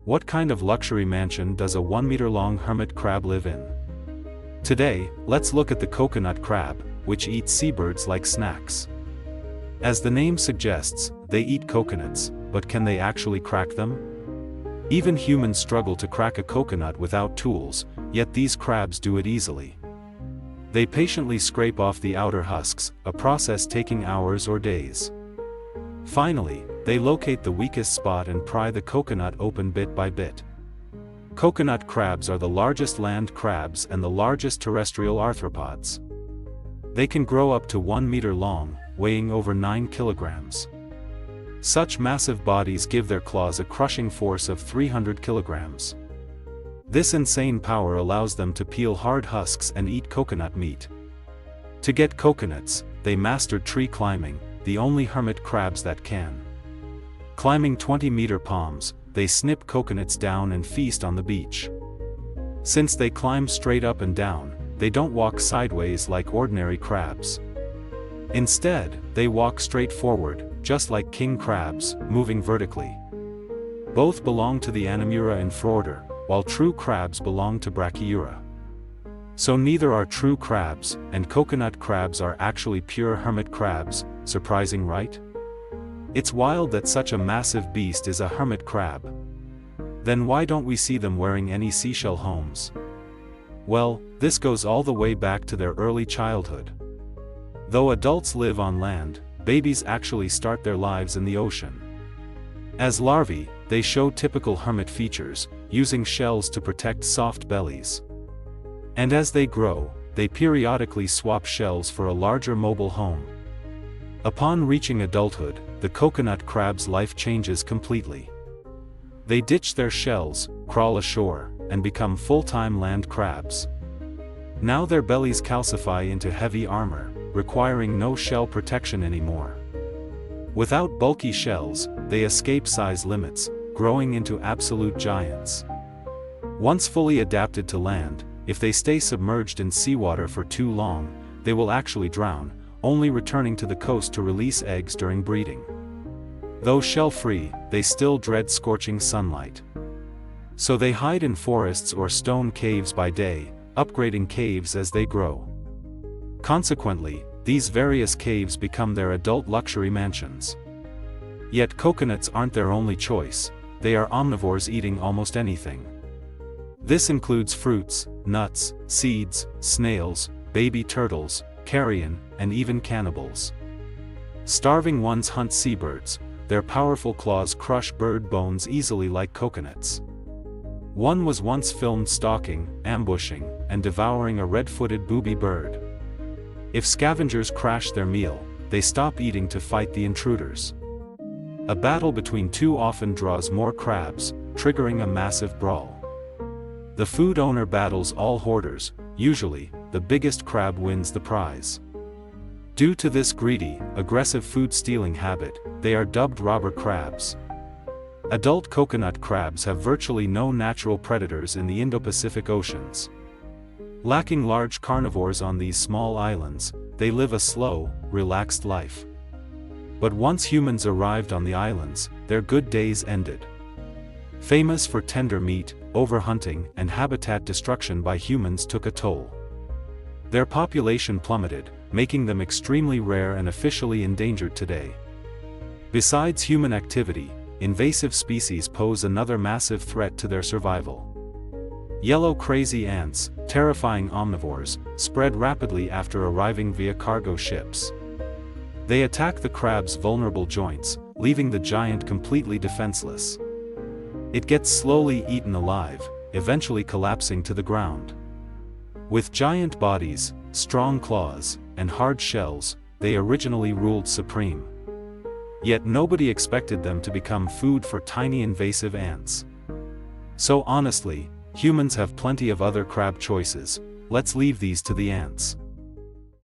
What kind of luxury mansion does a 1-meter-long hermit crab live in? Today, let's look at the coconut crab, which eats seabirds like snacks. As the name suggests, they eat coconuts, but can they actually crack them? Even humans struggle to crack a coconut without tools, yet these crabs do it easily. They patiently scrape off the outer husks, a process taking hours or days. Finally, they locate the weakest spot and pry the coconut open bit by bit. Coconut crabs are the largest land crabs and the largest terrestrial arthropods. They can grow up to 1 meter long, weighing over 9 kilograms. Such massive bodies give their claws a crushing force of 300 kilograms. This insane power allows them to peel hard husks and eat coconut meat. To get coconuts, they mastered tree climbing, the only hermit crabs that can. Climbing 20-meter palms, they snip coconuts down and feast on the beach. Since they climb straight up and down, they don't walk sideways like ordinary crabs. Instead, they walk straight forward, just like king crabs, moving vertically. Both belong to the Anemura infraorder, while true crabs belong to Brachyura. So neither are true crabs, and coconut crabs are actually pure hermit crabs. Surprising, right? It's wild that such a massive beast is a hermit crab. Then why don't we see them wearing any seashell homes? Well, this goes all the way back to their early childhood. Though adults live on land, babies actually start their lives in the ocean. As larvae, they show typical hermit features, using shells to protect soft bellies. And as they grow, they periodically swap shells for a larger mobile home. Upon reaching adulthood, the coconut crab's life changes completely. They ditch their shells, crawl ashore, and become full-time land crabs. Now their bellies calcify into heavy armor, requiring no shell protection anymore. Without bulky shells, they escape size limits, growing into absolute giants. Once fully adapted to land, if they stay submerged in seawater for too long, they will actually drown, only returning to the coast to release eggs during breeding. Though shell-free, they still dread scorching sunlight. So they hide in forests or stone caves by day, upgrading caves as they grow. Consequently, these various caves become their adult luxury mansions. Yet coconuts aren't their only choice, they are omnivores eating almost anything. This includes fruits, nuts, seeds, snails, baby turtles, carrion, and even cannibals. Starving ones hunt seabirds, their powerful claws crush bird bones easily like coconuts. One was once filmed stalking, ambushing, and devouring a red-footed booby bird. If scavengers crash their meal, they stop eating to fight the intruders. A battle between two often draws more crabs, triggering a massive brawl. The food owner battles all hoarders, usually, the biggest crab wins the prize. Due to this greedy, aggressive food-stealing habit, they are dubbed robber crabs. Adult coconut crabs have virtually no natural predators in the Indo-Pacific Oceans. Lacking large carnivores on these small islands, they live a slow, relaxed life. But once humans arrived on the islands, their good days ended. Famous for tender meat, overhunting, and habitat destruction by humans took a toll. Their population plummeted, making them extremely rare and officially endangered today. Besides human activity, invasive species pose another massive threat to their survival. Yellow crazy ants, terrifying omnivores, spread rapidly after arriving via cargo ships. They attack the crab's vulnerable joints, leaving the giant completely defenseless. It gets slowly eaten alive, eventually collapsing to the ground. With giant bodies, strong claws, and hard shells, they originally ruled supreme. Yet nobody expected them to become food for tiny invasive ants. So honestly, humans have plenty of other crab choices, let's leave these to the ants.